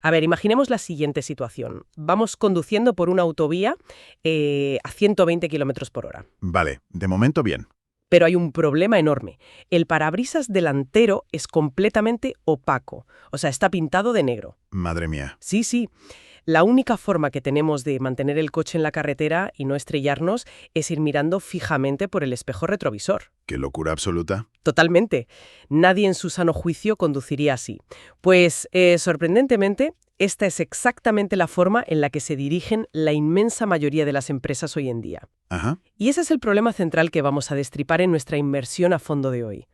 A ver, imaginemos la siguiente situación. Vamos conduciendo por una autovía a 120 kilómetros por hora. Vale, de momento bien. Pero hay un problema enorme. El parabrisas delantero es completamente opaco. O sea, está pintado de negro. Madre mía. Sí, sí. La única forma que tenemos de mantener el coche en la carretera y no estrellarnos es ir mirando fijamente por el espejo retrovisor. Qué locura absoluta. Totalmente. Nadie en su sano juicio conduciría así. Pues, sorprendentemente, esta es exactamente la forma en la que se dirigen la inmensa mayoría de las empresas hoy en día. Ajá. Y ese es el problema central que vamos a destripar en nuestra inmersión a fondo de hoy.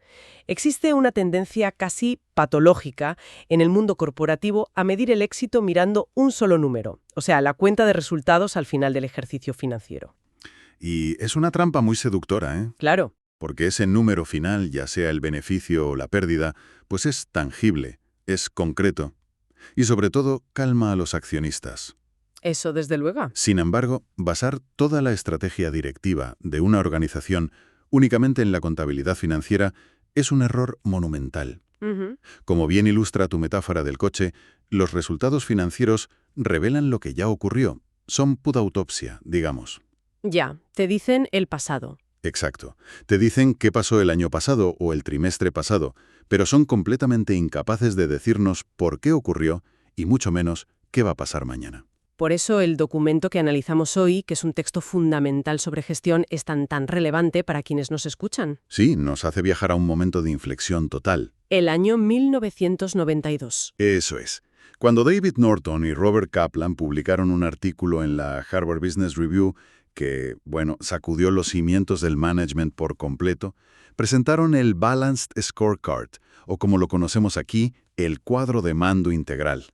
Existe una tendencia casi patológica en el mundo corporativo a medir el éxito mirando un solo número, o sea, la cuenta de resultados al final del ejercicio financiero. Y es una trampa muy seductora, ¿eh? Claro. Porque ese número final, ya sea el beneficio o la pérdida, pues es tangible, es concreto. Y sobre todo, calma a los accionistas. Eso desde luego. Sin embargo, basar toda la estrategia directiva de una organización únicamente en la contabilidad financiera es un error monumental. Ujú. Como bien ilustra tu metáfora del coche, los resultados financieros revelan lo que ya ocurrió. Son pura autopsia, digamos. Ya, te dicen el pasado. Exacto. Te dicen qué pasó el año pasado o el trimestre pasado, pero son completamente incapaces de decirnos por qué ocurrió y mucho menos qué va a pasar mañana. Por eso el documento que analizamos hoy, que es un texto fundamental sobre gestión, es tan relevante para quienes nos escuchan. Sí, nos hace viajar a un momento de inflexión total. El año 1992. Eso es. Cuando David Norton y Robert Kaplan publicaron un artículo en la Harvard Business Review que, sacudió los cimientos del management por completo, presentaron el Balanced Scorecard, o como lo conocemos aquí, el cuadro de mando integral.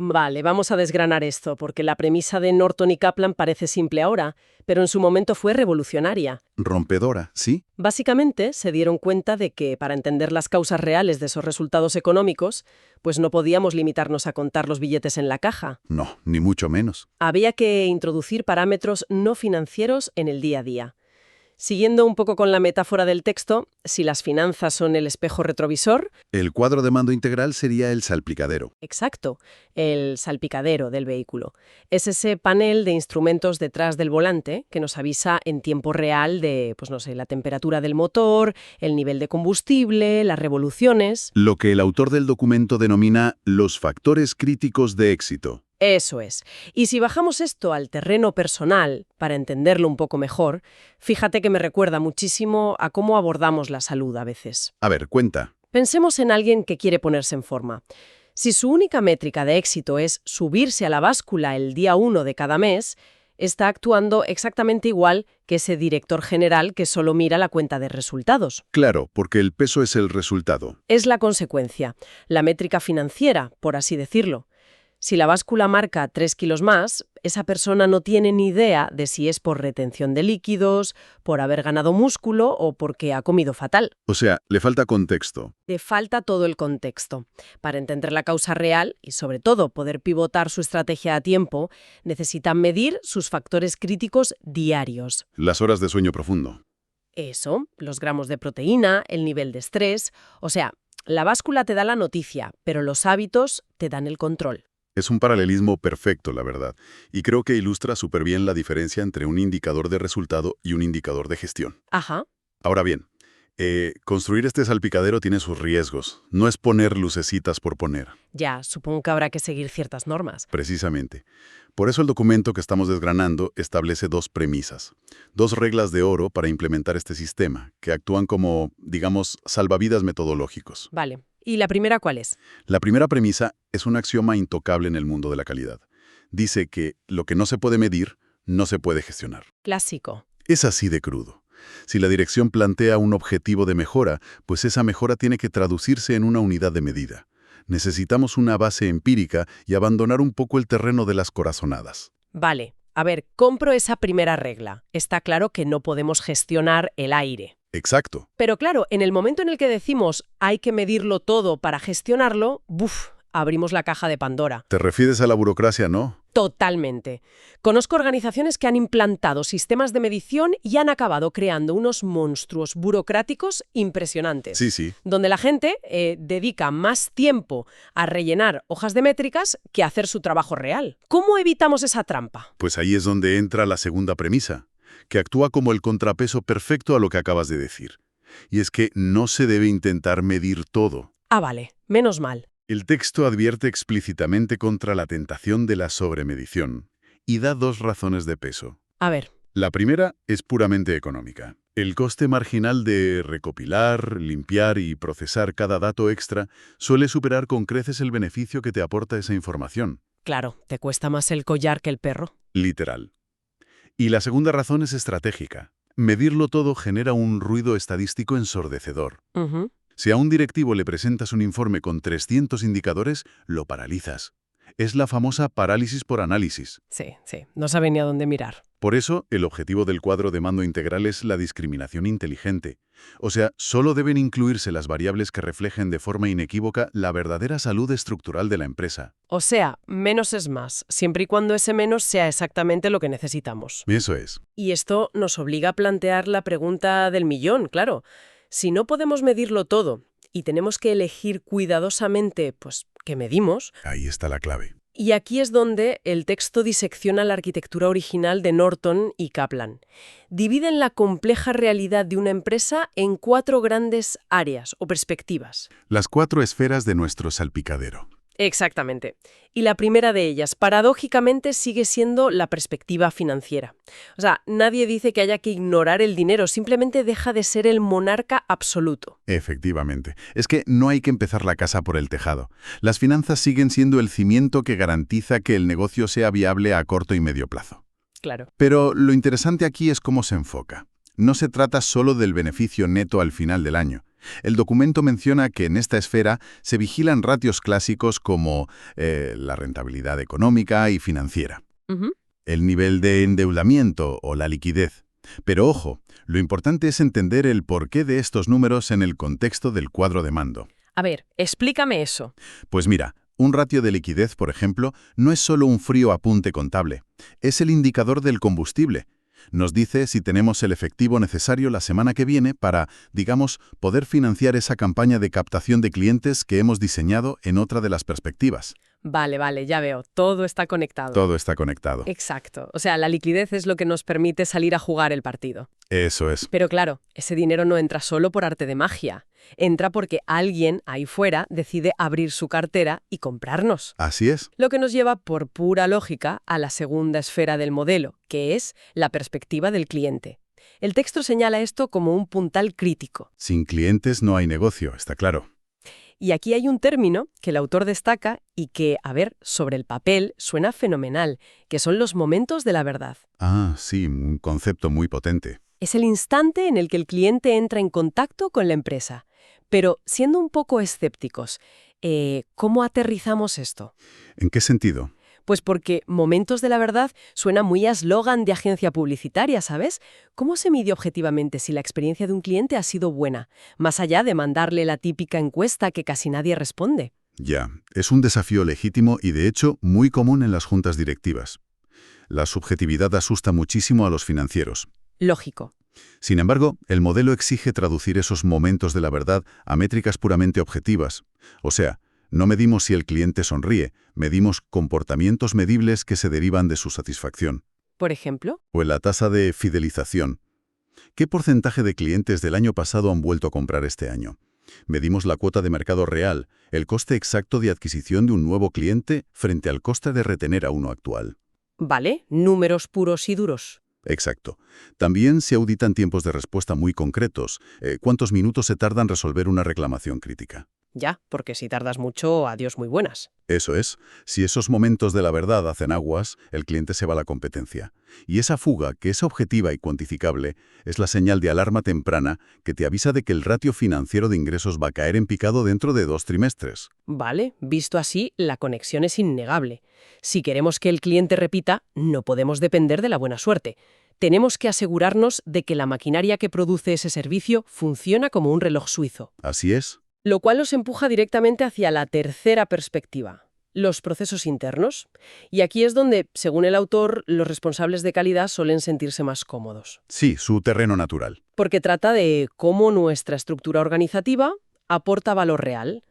Vale, vamos a desgranar esto, porque la premisa de Norton y Kaplan parece simple ahora, pero en su momento fue revolucionaria. Rompedora, ¿sí? Básicamente, se dieron cuenta de que, para entender las causas reales de esos resultados económicos, pues no podíamos limitarnos a contar los billetes en la caja. No, ni mucho menos. Había que introducir parámetros no financieros en el día a día. Siguiendo un poco con la metáfora del texto, si las finanzas son el espejo retrovisor, El cuadro de mando integral sería el salpicadero. exacto, el salpicadero del vehículo. Es ese panel de instrumentos detrás del volante que nos avisa en tiempo real de, la temperatura del motor, el nivel de combustible, las revoluciones. Lo que el autor del documento denomina los factores críticos de éxito. Eso es. Y si bajamos esto al terreno personal, para entenderlo un poco mejor, fíjate que me recuerda muchísimo a cómo abordamos la salud a veces. A ver, cuenta. Pensemos en alguien que quiere ponerse en forma. Si su única métrica de éxito es subirse a la báscula el día 1 de cada mes, está actuando exactamente igual que ese director general que solo mira la cuenta de resultados. Claro, porque el peso es el resultado. Es la consecuencia, la métrica financiera, por así decirlo. Si la báscula marca 3 kilos más, esa persona no tiene ni idea de si es por retención de líquidos, por haber ganado músculo o porque ha comido fatal. O sea, le falta contexto. Le falta todo el contexto. Para entender la causa real y, sobre todo, poder pivotar su estrategia a tiempo, necesitan medir sus factores críticos diarios. Las horas de sueño profundo. Eso, los gramos de proteína, el nivel de estrés. O sea, la báscula te da la noticia, pero los hábitos te dan el control. Es un paralelismo perfecto, la verdad, y creo que ilustra súper bien la diferencia entre un indicador de resultado y un indicador de gestión. Ajá. Ahora bien, construir este salpicadero tiene sus riesgos. No es poner lucecitas por poner. Ya, supongo que habrá que seguir ciertas normas. Precisamente. Por eso el documento que estamos desgranando establece dos premisas, dos reglas de oro para implementar este sistema, que actúan como, digamos, salvavidas metodológicos. Vale. ¿Y la primera cuál es? La primera premisa es un axioma intocable en el mundo de la calidad. Dice que lo que no se puede medir, no se puede gestionar. Clásico. Es así de crudo. Si la dirección plantea un objetivo de mejora, pues esa mejora tiene que traducirse en una unidad de medida. Necesitamos una base empírica y abandonar un poco el terreno de las corazonadas. Vale. A ver, compro esa primera regla. Está claro que no podemos gestionar el aire. Exacto. Pero claro, en el momento en el que decimos hay que medirlo todo para gestionarlo, abrimos la caja de Pandora. ¿Te refieres a la burocracia, no? Totalmente. Conozco organizaciones que han implantado sistemas de medición y han acabado creando unos monstruos burocráticos impresionantes. Sí, sí. Donde la gente dedica más tiempo a rellenar hojas de métricas que a hacer su trabajo real. ¿Cómo evitamos esa trampa? Pues ahí es donde entra la segunda premisa, que actúa como el contrapeso perfecto a lo que acabas de decir. Y es que no se debe intentar medir todo. Ah, vale. Menos mal. El texto advierte explícitamente contra la tentación de la sobremedición y da dos razones de peso. A ver. La primera es puramente económica. El coste marginal de recopilar, limpiar y procesar cada dato extra suele superar con creces el beneficio que te aporta esa información. Claro, te cuesta más el collar que el perro. Literal. Y la segunda razón es estratégica. Medirlo todo genera un ruido estadístico ensordecedor. Ujú. Si a un directivo le presentas un informe con 300 indicadores, lo paralizas. Es la famosa parálisis por análisis. Sí. No sabe ni a dónde mirar. Por eso, el objetivo del cuadro de mando integral es la discriminación inteligente. O sea, solo deben incluirse las variables que reflejen de forma inequívoca la verdadera salud estructural de la empresa. O sea, menos es más, siempre y cuando ese menos sea exactamente lo que necesitamos. Eso es. Y esto nos obliga a plantear la pregunta del millón, claro. Si no podemos medirlo todo y tenemos que elegir cuidadosamente, pues, ¿qué medimos? Ahí está la clave. Y aquí es donde el texto disecciona la arquitectura original de Norton y Kaplan. Dividen la compleja realidad de una empresa en 4 grandes áreas o perspectivas. Las 4 esferas de nuestro salpicadero. Exactamente. Y la primera de ellas, paradójicamente, sigue siendo la perspectiva financiera. O sea, nadie dice que haya que ignorar el dinero, simplemente deja de ser el monarca absoluto. Efectivamente. Es que no hay que empezar la casa por el tejado. Las finanzas siguen siendo el cimiento que garantiza que el negocio sea viable a corto y medio plazo. Claro. Pero lo interesante aquí es cómo se enfoca. No se trata solo del beneficio neto al final del año. El documento menciona que en esta esfera se vigilan ratios clásicos como la rentabilidad económica y financiera, Ujú. el nivel de endeudamiento o la liquidez. Pero ojo, lo importante es entender el porqué de estos números en el contexto del cuadro de mando. A ver, explícame eso. Pues mira, un ratio de liquidez, por ejemplo, no es solo un frío apunte contable, es el indicador del combustible. Nos dice si tenemos el efectivo necesario la semana que viene para, digamos, poder financiar esa campaña de captación de clientes que hemos diseñado en otra de las perspectivas. Vale, ya veo. Todo está conectado. Todo está conectado. Exacto. O sea, la liquidez es lo que nos permite salir a jugar el partido. Eso es. Pero claro, ese dinero no entra solo por arte de magia. Entra porque alguien ahí fuera decide abrir su cartera y comprarnos. Así es. Lo que nos lleva, por pura lógica, a la segunda esfera del modelo, que es la perspectiva del cliente. El texto señala esto como un puntal crítico. Sin clientes no hay negocio, está claro. Y aquí hay un término que el autor destaca y que, a ver, sobre el papel suena fenomenal, que son los momentos de la verdad. Ah, sí, un concepto muy potente. Es el instante en el que el cliente entra en contacto con la empresa. Pero, siendo un poco escépticos, ¿cómo aterrizamos esto? ¿En qué sentido? Pues porque momentos de la verdad suena muy a eslogan de agencia publicitaria, ¿sabes? ¿Cómo se mide objetivamente si la experiencia de un cliente ha sido buena, más allá de mandarle la típica encuesta que casi nadie responde? Ya, es un desafío legítimo y de hecho muy común en las juntas directivas. La subjetividad asusta muchísimo a los financieros. Lógico. Sin embargo, el modelo exige traducir esos momentos de la verdad a métricas puramente objetivas. O sea, no medimos si el cliente sonríe, medimos comportamientos medibles que se derivan de su satisfacción. ¿Por ejemplo? O en la tasa de fidelización. ¿Qué porcentaje de clientes del año pasado han vuelto a comprar este año? Medimos la cuota de mercado real, el coste exacto de adquisición de un nuevo cliente frente al coste de retener a uno actual. Vale, números puros y duros. Exacto. También se auditan tiempos de respuesta muy concretos. ¿Cuántos minutos se tarda en resolver una reclamación crítica? Ya, porque si tardas mucho, adiós muy buenas. Eso es. Si esos momentos de la verdad hacen aguas, el cliente se va a la competencia. Y esa fuga, que es objetiva y cuantificable, es la señal de alarma temprana que te avisa de que el ratio financiero de ingresos va a caer en picado dentro de 2 trimestres. Vale, visto así, la conexión es innegable. Si queremos que el cliente repita, no podemos depender de la buena suerte. Tenemos que asegurarnos de que la maquinaria que produce ese servicio funciona como un reloj suizo. Así es. Lo cual nos empuja directamente hacia la tercera perspectiva. Los procesos internos. Y aquí es donde, según el autor, los responsables de calidad suelen sentirse más cómodos. Sí, su terreno natural. Porque trata de cómo nuestra estructura organizativa aporta valor real.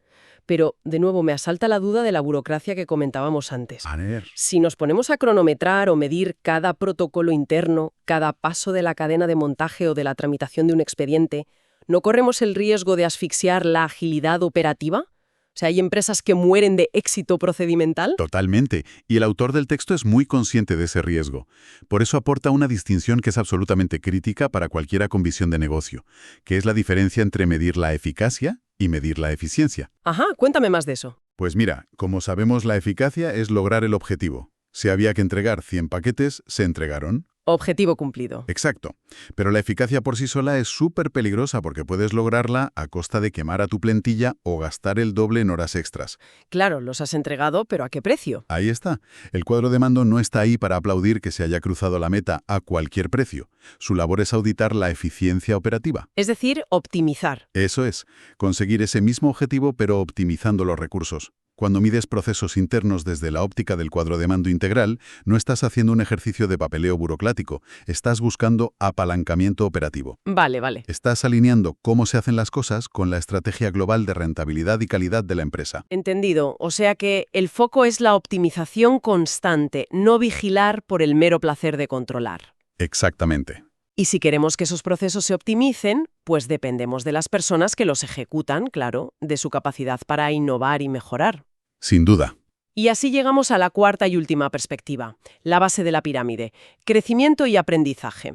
Pero, de nuevo, me asalta la duda de la burocracia que comentábamos antes. A ver. Si nos ponemos a cronometrar o medir cada protocolo interno, cada paso de la cadena de montaje o de la tramitación de un expediente, ¿no corremos el riesgo de asfixiar la agilidad operativa? O sea, ¿hay empresas que mueren de éxito procedimental? Totalmente. Y el autor del texto es muy consciente de ese riesgo. Por eso aporta una distinción que es absolutamente crítica para cualquiera con visión de negocio, que es la diferencia entre medir la eficacia y medir la eficiencia. Ajá, cuéntame más de eso. Pues mira, como sabemos, la eficacia es lograr el objetivo. Si había que entregar 100 paquetes, se entregaron. Objetivo cumplido. Exacto. Pero la eficacia por sí sola es súper peligrosa porque puedes lograrla a costa de quemar a tu plantilla o gastar el doble en horas extras. Claro, los has entregado, pero ¿a qué precio? Ahí está. El cuadro de mando no está ahí para aplaudir que se haya cruzado la meta a cualquier precio. Su labor es auditar la eficiencia operativa. Es decir, optimizar. Eso es, conseguir ese mismo objetivo pero optimizando los recursos. Cuando mides procesos internos desde la óptica del cuadro de mando integral, no estás haciendo un ejercicio de papeleo burocrático, estás buscando apalancamiento operativo. Vale. Estás alineando cómo se hacen las cosas con la estrategia global de rentabilidad y calidad de la empresa. Entendido. O sea que el foco es la optimización constante, no vigilar por el mero placer de controlar. Exactamente. Y si queremos que esos procesos se optimicen, pues dependemos de las personas que los ejecutan, claro, de su capacidad para innovar y mejorar. Sin duda. Y así llegamos a la cuarta y última perspectiva, la base de la pirámide, crecimiento y aprendizaje.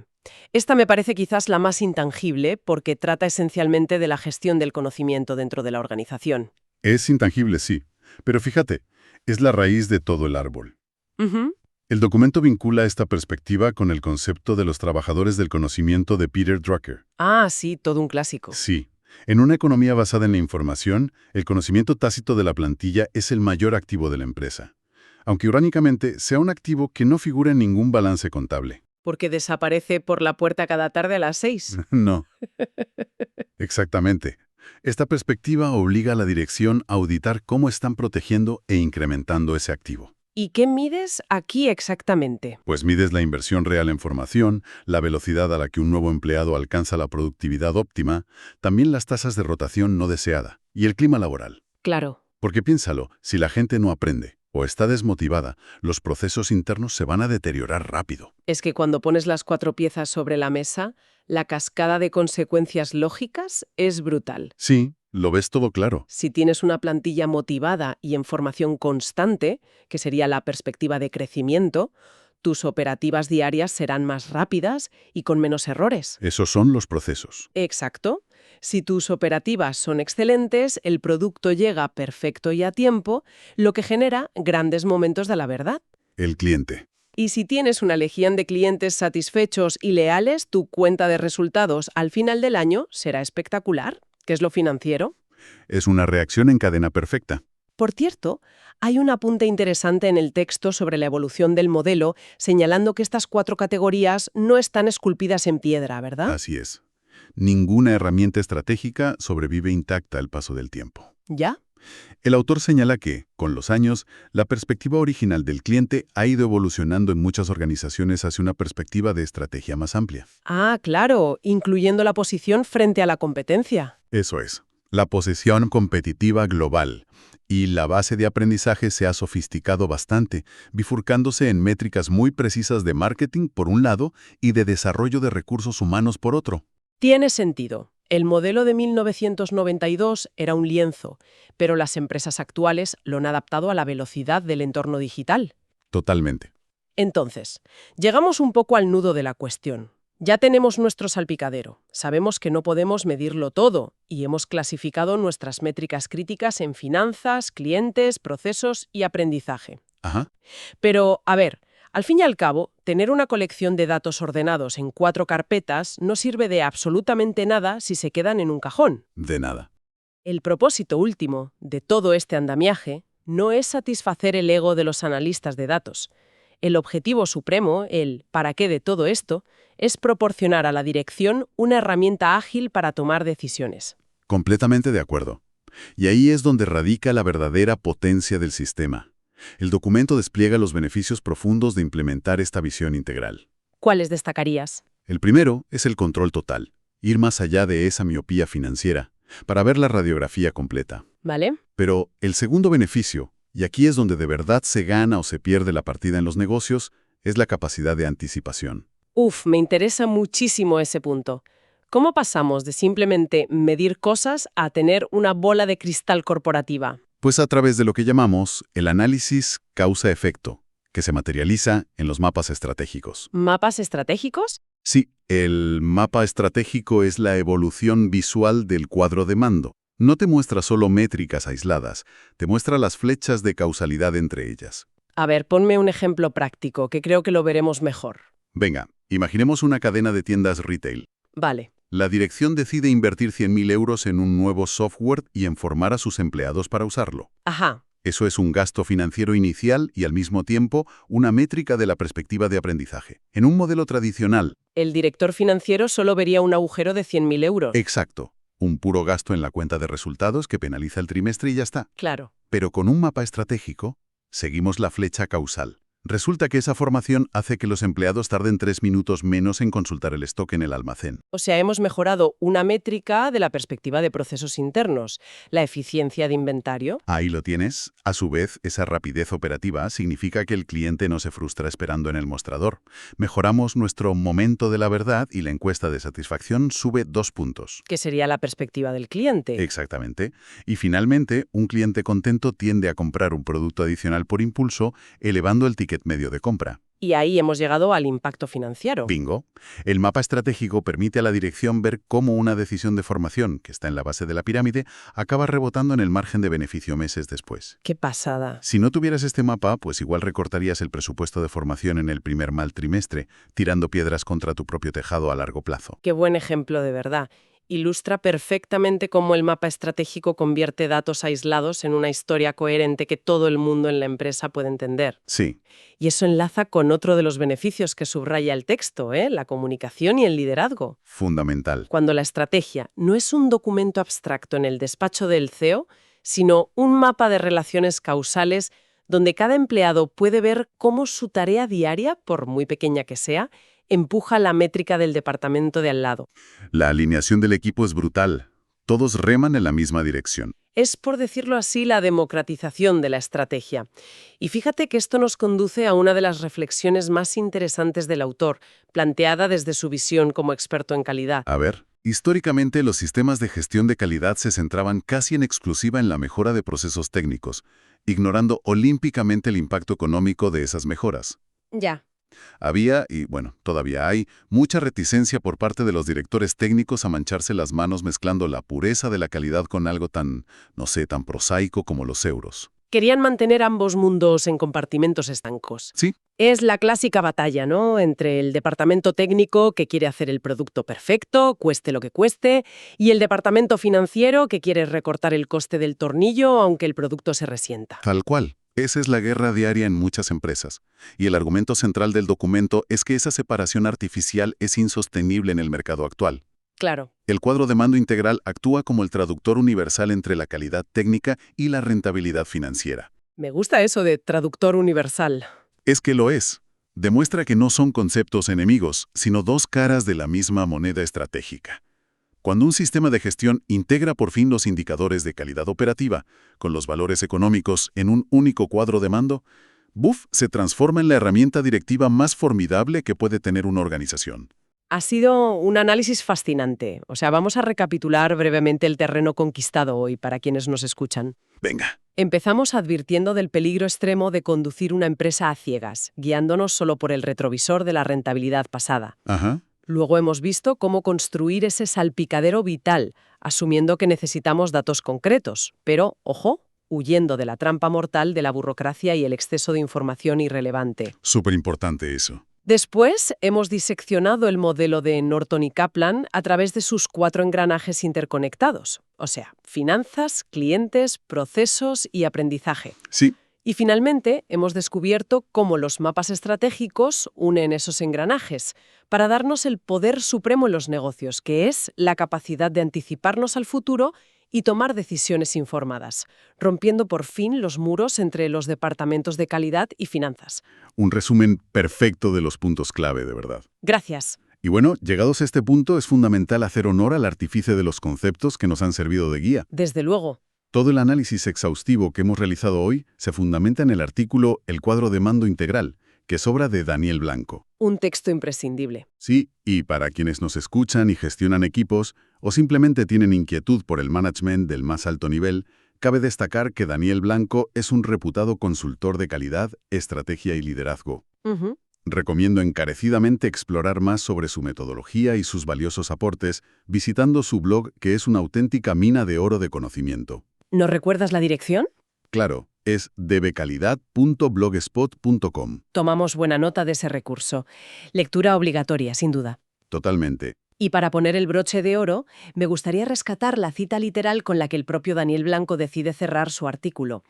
Esta me parece quizás la más intangible porque trata esencialmente de la gestión del conocimiento dentro de la organización. Es intangible, sí. Pero fíjate, es la raíz de todo el árbol. Ujú. El documento vincula esta perspectiva con el concepto de los trabajadores del conocimiento de Peter Drucker. Ah, sí, todo un clásico. Sí. En una economía basada en la información, el conocimiento tácito de la plantilla es el mayor activo de la empresa. Aunque irónicamente sea un activo que no figura en ningún balance contable. Porque desaparece por la puerta cada tarde a las 6. No. Exactamente. Esta perspectiva obliga a la dirección a auditar cómo están protegiendo e incrementando ese activo. ¿Y qué mides aquí exactamente? Pues mides la inversión real en formación, la velocidad a la que un nuevo empleado alcanza la productividad óptima, también las tasas de rotación no deseada y el clima laboral. Claro. Porque piénsalo, si la gente no aprende o está desmotivada, los procesos internos se van a deteriorar rápido. Es que cuando pones las 4 piezas sobre la mesa, la cascada de consecuencias lógicas es brutal. Sí, lo ves todo claro. Si tienes una plantilla motivada y en formación constante, que sería la perspectiva de crecimiento, tus operativas diarias serán más rápidas y con menos errores. Esos son los procesos. Exacto. Si tus operativas son excelentes, el producto llega perfecto y a tiempo, lo que genera grandes momentos de la verdad. El cliente. Y si tienes una legión de clientes satisfechos y leales, tu cuenta de resultados al final del año será espectacular. ¿Qué es lo financiero? Es una reacción en cadena perfecta. Por cierto, hay un apunte interesante en el texto sobre la evolución del modelo, señalando que estas 4 categorías no están esculpidas en piedra, ¿verdad? Así es. Ninguna herramienta estratégica sobrevive intacta al paso del tiempo. ¿Ya? El autor señala que, con los años, la perspectiva original del cliente ha ido evolucionando en muchas organizaciones hacia una perspectiva de estrategia más amplia. Ah, claro, incluyendo la posición frente a la competencia. Eso es, la posición competitiva global. Y la base de aprendizaje se ha sofisticado bastante, bifurcándose en métricas muy precisas de marketing por un lado y de desarrollo de recursos humanos por otro. Tiene sentido. El modelo de 1992 era un lienzo, pero las empresas actuales lo han adaptado a la velocidad del entorno digital. Totalmente. Entonces, llegamos un poco al nudo de la cuestión. Ya tenemos nuestro salpicadero, sabemos que no podemos medirlo todo y hemos clasificado nuestras métricas críticas en finanzas, clientes, procesos y aprendizaje. Ajá. Pero, a ver, al fin y al cabo, tener una colección de datos ordenados en 4 carpetas no sirve de absolutamente nada si se quedan en un cajón. De nada. El propósito último de todo este andamiaje no es satisfacer el ego de los analistas de datos. El objetivo supremo, el ¿para qué de todo esto?, es proporcionar a la dirección una herramienta ágil para tomar decisiones. Completamente de acuerdo. Y ahí es donde radica la verdadera potencia del sistema. El documento despliega los beneficios profundos de implementar esta visión integral. ¿Cuáles destacarías? El primero es el control total, ir más allá de esa miopía financiera, para ver la radiografía completa. ¿Vale? Pero el segundo beneficio, y aquí es donde de verdad se gana o se pierde la partida en los negocios, es la capacidad de anticipación. Me interesa muchísimo ese punto. ¿Cómo pasamos de simplemente medir cosas a tener una bola de cristal corporativa? Pues a través de lo que llamamos el análisis causa-efecto, que se materializa en los mapas estratégicos. ¿Mapas estratégicos? Sí, el mapa estratégico es la evolución visual del cuadro de mando. No te muestra solo métricas aisladas, te muestra las flechas de causalidad entre ellas. A ver, ponme un ejemplo práctico, que creo que lo veremos mejor. Venga, imaginemos una cadena de tiendas retail. Vale. La dirección decide invertir 100.000 euros en un nuevo software y en formar a sus empleados para usarlo. Ajá. Eso es un gasto financiero inicial y al mismo tiempo una métrica de la perspectiva de aprendizaje. En un modelo tradicional. El director financiero solo vería un agujero de 100.000 euros. Exacto. Un puro gasto en la cuenta de resultados que penaliza el trimestre y ya está. Claro. Pero con un mapa estratégico, seguimos la flecha causal. Resulta que esa formación hace que los empleados tarden 3 minutos menos en consultar el stock en el almacén. O sea, hemos mejorado una métrica de la perspectiva de procesos internos, la eficiencia de inventario. Ahí lo tienes. A su vez, esa rapidez operativa significa que el cliente no se frustra esperando en el mostrador. Mejoramos nuestro momento de la verdad y la encuesta de satisfacción sube 2 puntos. Que sería la perspectiva del cliente. Exactamente. Y finalmente, un cliente contento tiende a comprar un producto adicional por impulso, elevando el ticket medio de compra. Y ahí hemos llegado al impacto financiero. Bingo. El mapa estratégico permite a la dirección ver cómo una decisión de formación, que está en la base de la pirámide, acaba rebotando en el margen de beneficio meses después. ¡Qué pasada! Si no tuvieras este mapa, pues igual recortarías el presupuesto de formación en el primer mal trimestre, tirando piedras contra tu propio tejado a largo plazo. ¡Qué buen ejemplo de verdad! Ilustra perfectamente cómo el mapa estratégico convierte datos aislados en una historia coherente que todo el mundo en la empresa puede entender. Sí. Y eso enlaza con otro de los beneficios que subraya el texto, la comunicación y el liderazgo. Fundamental. Cuando la estrategia no es un documento abstracto en el despacho del CEO, sino un mapa de relaciones causales donde cada empleado puede ver cómo su tarea diaria, por muy pequeña que sea, empuja la métrica del departamento de al lado. La alineación del equipo es brutal. Todos reman en la misma dirección. Es, por decirlo así, la democratización de la estrategia. Y fíjate que esto nos conduce a una de las reflexiones más interesantes del autor, planteada desde su visión como experto en calidad. A ver, históricamente los sistemas de gestión de calidad se centraban casi en exclusiva en la mejora de procesos técnicos, ignorando olímpicamente el impacto económico de esas mejoras. Ya. Había, y bueno, todavía hay, mucha reticencia por parte de los directores técnicos a mancharse las manos mezclando la pureza de la calidad con algo tan, no sé, tan prosaico como los euros. Querían mantener ambos mundos en compartimentos estancos. Sí. Es la clásica batalla, ¿no?, entre el departamento técnico que quiere hacer el producto perfecto, cueste lo que cueste, y el departamento financiero que quiere recortar el coste del tornillo aunque el producto se resienta. Tal cual. Esa es la guerra diaria en muchas empresas. Y el argumento central del documento es que esa separación artificial es insostenible en el mercado actual. Claro. El cuadro de mando integral actúa como el traductor universal entre la calidad técnica y la rentabilidad financiera. Me gusta eso de traductor universal. Es que lo es. Demuestra que no son conceptos enemigos, sino dos caras de la misma moneda estratégica. Cuando un sistema de gestión integra por fin los indicadores de calidad operativa con los valores económicos en un único cuadro de mando, BUF se transforma en la herramienta directiva más formidable que puede tener una organización. Ha sido un análisis fascinante. O sea, vamos a recapitular brevemente el terreno conquistado hoy para quienes nos escuchan. Venga. Empezamos advirtiendo del peligro extremo de conducir una empresa a ciegas, guiándonos solo por el retrovisor de la rentabilidad pasada. Ajá. Luego hemos visto cómo construir ese salpicadero vital, asumiendo que necesitamos datos concretos, pero, ojo, huyendo de la trampa mortal de la burocracia y el exceso de información irrelevante. Súper importante eso. Después, hemos diseccionado el modelo de Norton y Kaplan a través de sus 4 engranajes interconectados, o sea, finanzas, clientes, procesos y aprendizaje. Sí. Y finalmente, hemos descubierto cómo los mapas estratégicos unen esos engranajes para darnos el poder supremo en los negocios, que es la capacidad de anticiparnos al futuro y tomar decisiones informadas, rompiendo por fin los muros entre los departamentos de calidad y finanzas. Un resumen perfecto de los puntos clave, de verdad. Gracias. Y bueno, llegados a este punto, es fundamental hacer honor al artífice de los conceptos que nos han servido de guía. Desde luego. Todo el análisis exhaustivo que hemos realizado hoy se fundamenta en el artículo El cuadro de mando integral, que es obra de Daniel Blanco. Un texto imprescindible. Sí, y para quienes nos escuchan y gestionan equipos, o simplemente tienen inquietud por el management del más alto nivel, cabe destacar que Daniel Blanco es un reputado consultor de calidad, estrategia y liderazgo. Ujú. Recomiendo encarecidamente explorar más sobre su metodología y sus valiosos aportes visitando su blog, que es una auténtica mina de oro de conocimiento. ¿Nos recuerdas la dirección? Claro, es dbcalidad.blogspot.com. Tomamos buena nota de ese recurso. Lectura obligatoria, sin duda. Totalmente. Y para poner el broche de oro, me gustaría rescatar la cita literal con la que el propio Daniel Blanco decide cerrar su artículo.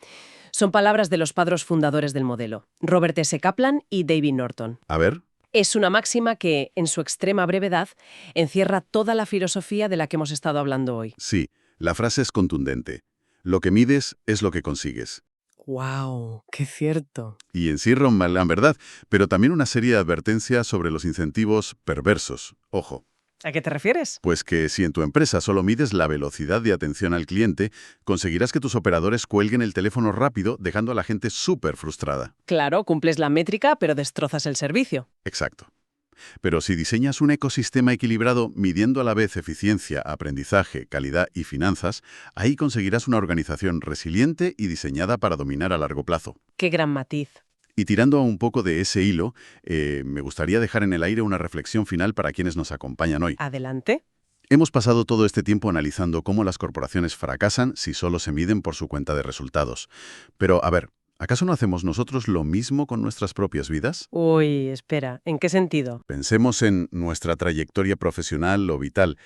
Son palabras de los padres fundadores del modelo, Robert S. Kaplan y David Norton. A ver. Es una máxima que, en su extrema brevedad, encierra toda la filosofía de la que hemos estado hablando hoy. Sí, la frase es contundente. Lo que mides es lo que consigues. ¡Wow! ¡Qué cierto! Y encierra la verdad, pero también una serie de advertencias sobre los incentivos perversos. Ojo. ¿A qué te refieres? Pues que si en tu empresa solo mides la velocidad de atención al cliente, conseguirás que tus operadores cuelguen el teléfono rápido, dejando a la gente súper frustrada. Claro, cumples la métrica, pero destrozas el servicio. Exacto. Pero si diseñas un ecosistema equilibrado midiendo a la vez eficiencia, aprendizaje, calidad y finanzas, ahí conseguirás una organización resiliente y diseñada para dominar a largo plazo. ¡Qué gran matiz! Y tirando un poco de ese hilo, me gustaría dejar en el aire una reflexión final para quienes nos acompañan hoy. Adelante. Hemos pasado todo este tiempo analizando cómo las corporaciones fracasan si solo se miden por su cuenta de resultados. Pero, a ver, ¿acaso no hacemos nosotros lo mismo con nuestras propias vidas? Uy, espera, ¿en qué sentido? Pensemos en nuestra trayectoria profesional o vital.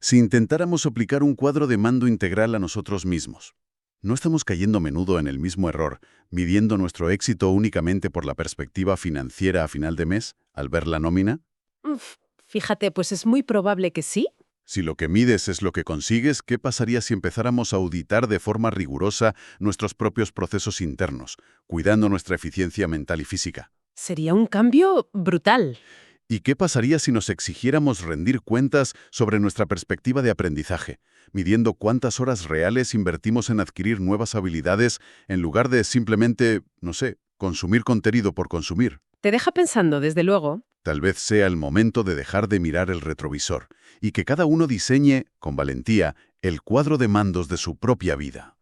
Si intentáramos aplicar un cuadro de mando integral a nosotros mismos, ¿no estamos cayendo a menudo en el mismo error, midiendo nuestro éxito únicamente por la perspectiva financiera a final de mes, al ver la nómina? Fíjate, pues es muy probable que sí. Si lo que mides es lo que consigues, ¿qué pasaría si empezáramos a auditar de forma rigurosa nuestros propios procesos internos, cuidando nuestra eficiencia mental y física? Sería un cambio brutal. ¿Y qué pasaría si nos exigiéramos rendir cuentas sobre nuestra perspectiva de aprendizaje, midiendo cuántas horas reales invertimos en adquirir nuevas habilidades en lugar de simplemente, no sé, consumir contenido por consumir? Te deja pensando, desde luego. Tal vez sea el momento de dejar de mirar el retrovisor y que cada uno diseñe, con valentía, el cuadro de mandos de su propia vida.